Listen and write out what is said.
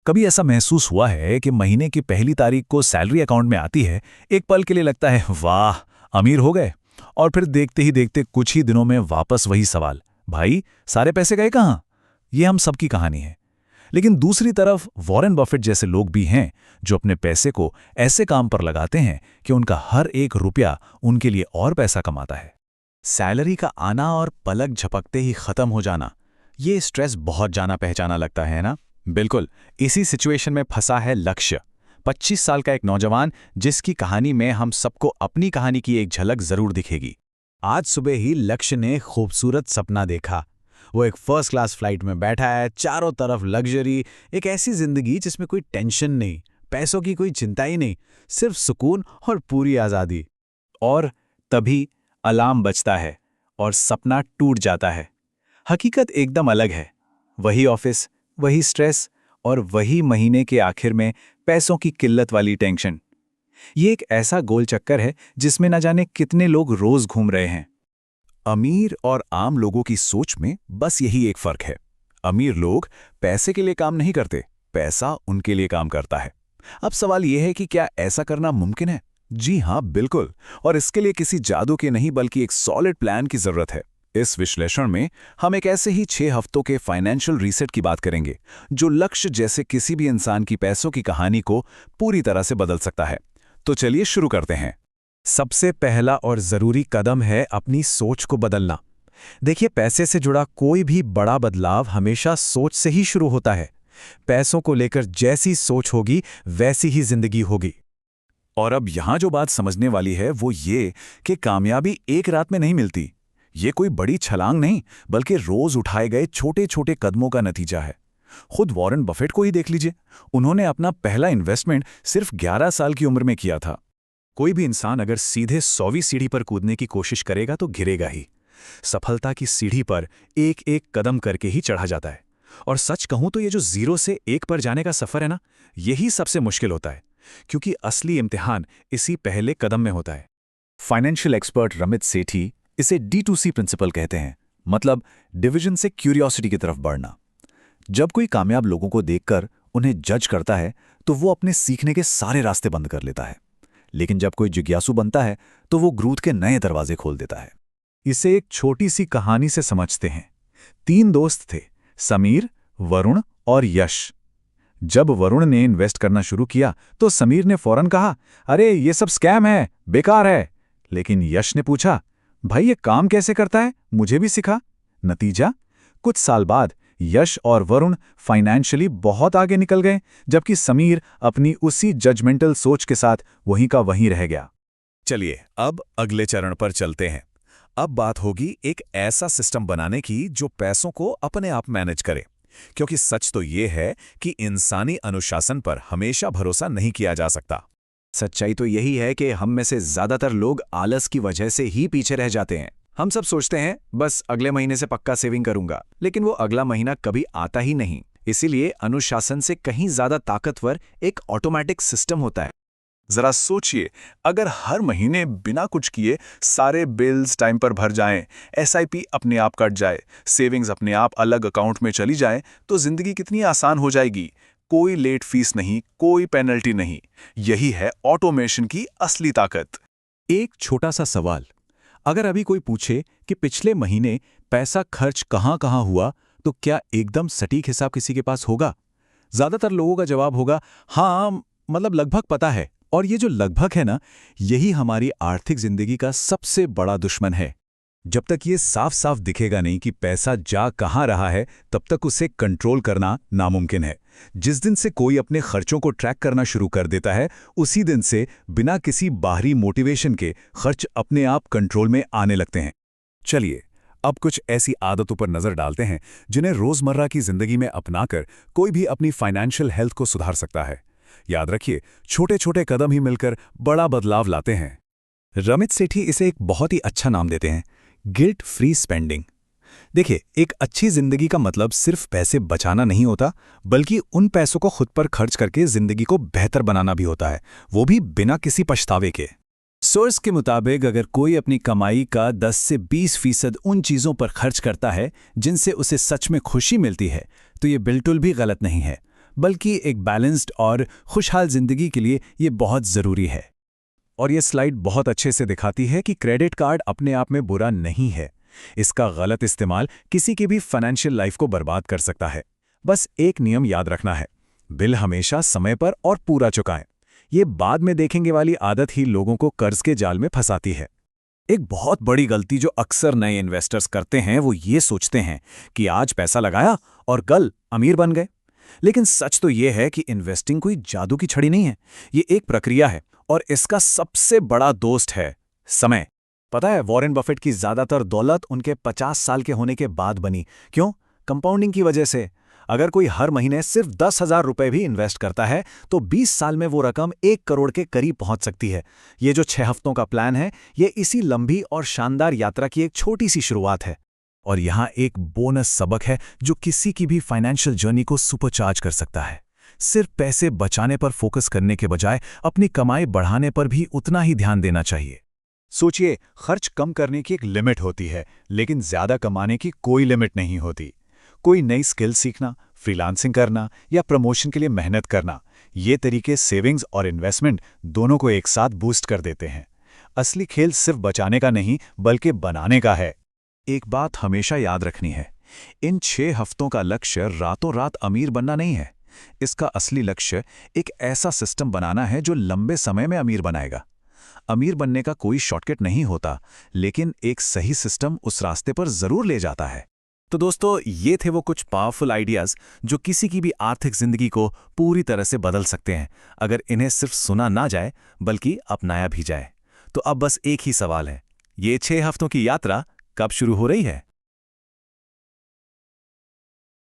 कभी ऐसा महसूस हुआ है कि महीने की पहली तारीख को सैलरी अकाउंट में आती है, एक पल के लिए लगता है वाह, अमीर हो गए। और फिर देखते ही देखते कुछ ही दिनों में वापस वही सवाल, भाई सारे पैसे गए कहाँ? ये हम सबकी कहानी है। लेकिन दूसरी तरफ वॉरेन बफेट जैसे लोग भी हैं जो अपने पैसे को ऐसे काम पर लगाते हैं कि उनका हर एक रुपया उनके लिए और पैसा कमाता है। सैलरी का आना और पलक झपकते ही खत्म हो जाना, ये स्ट्रेस बहुत जाना पहचाना लगता है ना। बिल्कुल इसी सिचुएशन में फंसा है लक्ष्य, 25 साल का एक नौजवान जिसकी कहानी में हम सबको अपनी कहानी की एक झलक जरूर दिखेगी। आज सुबह ही लक्ष्य ने खूबसूरत सपना देखा। वो एक फर्स्ट क्लास फ्लाइट में बैठा है, चारों तरफ लग्जरी, एक ऐसी जिंदगी जिसमें कोई टेंशन नहीं, पैसों की कोई चिंता ही नहीं, सिर्फ सुकून और पूरी आज़ादी। और तभी अलार्म बजता है और सपना टूट जाता है। हकीकत एकदम अलग है। वही ऑफिस, वही स्ट्रेस और वही महीने के आखिर में पैसों की किल्लत वाली टेंशन। ये एक ऐसा गोल चक्कर है जिसमें न जाने कितने लोग रोज घूम रहे हैं। अमीर और आम लोगों की सोच में बस यही एक फर्क है। अमीर लोग पैसे के लिए काम नहीं करते, पैसा उनके लिए काम करता है। अब सवाल यह है कि क्या ऐसा करना मुमकिन है? जी हाँ, बिल्कुल। और इसके लिए किसी जादू के नहीं बल्कि एक सॉलिड प्लान की जरूरत है। इस विश्लेषण में हम एक ऐसे ही 6 हफ्तों के फाइनेंशियल रीसेट की बात करेंगे जो लक्ष्य जैसे किसी भी इंसान की पैसों की कहानी को पूरी तरह से बदल सकता है। तो चलिए शुरू करते हैं। सबसे पहला और जरूरी कदम है अपनी सोच को बदलना। देखिए, पैसे से जुड़ा कोई भी बड़ा बदलाव हमेशा सोच से ही शुरू होता है। पैसों को लेकर जैसी सोच होगी वैसी ही जिंदगी होगी। और अब यहां जो बात समझने वाली है वो ये कि कामयाबी एक रात में नहीं मिलती। ये कोई बड़ी छलांग नहीं, बल्कि रोज उठाए गए छोटे छोटे कदमों का नतीजा है। खुद वॉरेन बफेट को ही देख लीजिए। उन्होंने अपना पहला इन्वेस्टमेंट सिर्फ 11 साल की उम्र में किया था। कोई भी इंसान अगर सीधे 100वीं सीढ़ी पर कूदने की कोशिश करेगा तो गिरेगा ही। सफलता की सीढ़ी पर एक एक कदम करके ही चढ़ा जाता है। और सच कहूं तो ये जो 0 से 1 पर जाने का सफर है ना, यही सबसे मुश्किल होता है, क्योंकि असली इम्तिहान इसी पहले कदम में होता है। फाइनेंशियल एक्सपर्ट रमित सेठी इसे D2C प्रिंसिपल कहते हैं, मतलब डिवीजन से क्यूरियोसिटी की तरफ बढ़ना। जब कोई कामयाब लोगों को देखकर उन्हें जज करता है तो वो अपने सीखने के सारे रास्ते बंद कर लेता है, लेकिन जब कोई जिज्ञासु बनता है तो वो ग्रोथ के नए दरवाजे खोल देता है। इसे एक छोटी सी कहानी से समझते हैं। 3 दोस्त थे, समीर, वरुण और यश। जब वरुण ने इन्वेस्ट करना शुरू किया तो समीर ने फौरन कहा, अरे ये सब स्कैम है, बेकार है। लेकिन यश ने पूछा, भाई ये काम कैसे करता है, मुझे भी सिखा। नतीजा, कुछ साल बाद यश और वरुण फाइनेंशियली बहुत आगे निकल गए, जबकि समीर अपनी उसी जजमेंटल सोच के साथ वहीं का वहीं रह गया। चलिए अब अगले चरण पर चलते हैं। अब बात होगी एक ऐसा सिस्टम बनाने की जो पैसों को अपने आप मैनेज करे, क्योंकि सच तो ये है कि इंसानी अनुशासन पर हमेशा भरोसा नहीं किया जा सकता। सच्चाई तो यही है कि हम में से ज्यादातर लोग आलस की वजह से ही पीछे रह जाते हैं। हम सब सोचते हैं बस अगले महीने से पक्का सेविंग करूंगा, लेकिन वो अगला महीना कभी आता ही नहीं। इसीलिए अनुशासन से कहीं ज्यादा ताकतवर एक ऑटोमेटिक सिस्टम होता है। जरा सोचिए, अगर हर महीने बिना कुछ किए सारे बिल्स टाइम पर भर जाएं, SIP अपने आप कट जाए, सेविंग्स अपने आप अलग अकाउंट में चली जाए, तो जिंदगी कितनी आसान हो जाएगी। कोई लेट फीस नहीं, कोई पेनल्टी नहीं। यही है ऑटोमेशन की असली ताकत। एक छोटा सा सवाल, अगर अभी कोई पूछे कि पिछले महीने पैसा खर्च कहां हुआ, तो क्या एकदम सटीक हिसाब किसी के पास होगा? ज्यादातर लोगों का जवाब होगा, हाँ, मतलब लगभग पता है। और ये जो लगभग है ना, यही हमारी आर्थिक जिंदगी का सबसे बड़ा दुश्मन है। जब तक ये साफ साफ दिखेगा नहीं कि पैसा जा कहाँ रहा है, तब तक उसे कंट्रोल करना नामुमकिन है। जिस दिन से कोई अपने खर्चों को ट्रैक करना शुरू कर देता है, उसी दिन से बिना किसी बाहरी मोटिवेशन के खर्च अपने आप कंट्रोल में आने लगते हैं। चलिए अब कुछ ऐसी आदतों पर नजर डालते हैं जिन्हें रोजमर्रा की जिंदगी में अपनाकर कोई भी अपनी फाइनेंशियल हेल्थ को सुधार सकता है। याद रखिए, छोटे छोटे कदम ही मिलकर बड़ा बदलाव लाते हैं। रमित सेठी इसे एक बहुत ही अच्छा नाम देते हैं, गिल्ट फ्री स्पेंडिंग। देखिए, एक अच्छी जिंदगी का मतलब सिर्फ पैसे बचाना नहीं होता, बल्कि उन पैसों को खुद पर खर्च करके जिंदगी को बेहतर बनाना भी होता है, वो भी बिना किसी पछतावे के। सोर्स के मुताबिक अगर कोई अपनी कमाई का 10 से 20% उन चीज़ों पर खर्च करता है जिनसे उसे सच में खुशी मिलती है, तो ये बिल्कुल भी गलत नहीं है, बल्कि एक बैलेंस्ड और खुशहाल जिंदगी के लिए ये बहुत ज़रूरी है। और ये स्लाइड बहुत अच्छे से दिखाती है कि क्रेडिट कार्ड अपने आप में बुरा नहीं है। इसका गलत इस्तेमाल किसी की भी फाइनेंशियल लाइफ को बर्बाद कर सकता है। बस एक नियम याद रखना है, बिल हमेशा समय पर और पूरा चुकाएं। ये बाद में देखेंगे वाली आदत ही लोगों को कर्ज के जाल में फंसाती है। एक बहुत बड़ी गलती जो अक्सर नए इन्वेस्टर्स करते हैं वो ये सोचते हैं कि आज पैसा लगाया और कल अमीर बन गए। लेकिन सच तो ये है कि इन्वेस्टिंग कोई जादू की छड़ी नहीं है, ये एक प्रक्रिया है और इसका सबसे बड़ा दोस्त है समय। पता है, वॉरेन बफेट की ज़्यादातर दौलत उनके 50 साल के होने के बाद बनी। क्यों? कंपाउंडिंग की वजह से। अगर कोई हर महीने सिर्फ 10,000 रुपए भी इन्वेस्ट करता है तो 20 साल में वो रकम 1 करोड़ के करीब पहुंच सकती है। ये जो 6 हफ्तों का प्लान है, ये इसी लंबी और शानदार यात्रा की एक छोटी सी शुरुआत है। और यहाँ एक बोनस सबक है जो किसी की भी फाइनेंशियल जर्नी को सुपरचार्ज कर सकता है। सिर्फ पैसे बचाने पर फोकस करने के बजाय अपनी कमाई बढ़ाने पर भी उतना ही ध्यान देना चाहिए। सोचिए, खर्च कम करने की एक लिमिट होती है, लेकिन ज्यादा कमाने की कोई लिमिट नहीं होती। कोई नई स्किल सीखना, फ्रीलांसिंग करना या प्रमोशन के लिए मेहनत करना, ये तरीके सेविंग्स और इन्वेस्टमेंट दोनों को एक साथ बूस्ट कर देते हैं। असली खेल सिर्फ बचाने का नहीं बल्कि बनाने का है। एक बात हमेशा याद रखनी है, इन 6 हफ्तों का लक्ष्य रातों रात अमीर बनना नहीं है। इसका असली लक्ष्य एक ऐसा सिस्टम बनाना है जो लंबे समय में अमीर बनाएगा। अमीर बनने का कोई शॉर्टकट नहीं होता, लेकिन एक सही सिस्टम उस रास्ते पर जरूर ले जाता है। तो दोस्तों, ये थे वो कुछ पावरफुल आइडियाज़ जो किसी की भी आर्थिक जिंदगी को पूरी तरह से बदल सकते हैं, अगर इन्हें सिर्फ सुना ना जाए बल्कि अपनाया भी जाए। तो अब बस एक ही सवाल है, ये 6 हफ्तों की यात्रा कब शुरू हो रही है?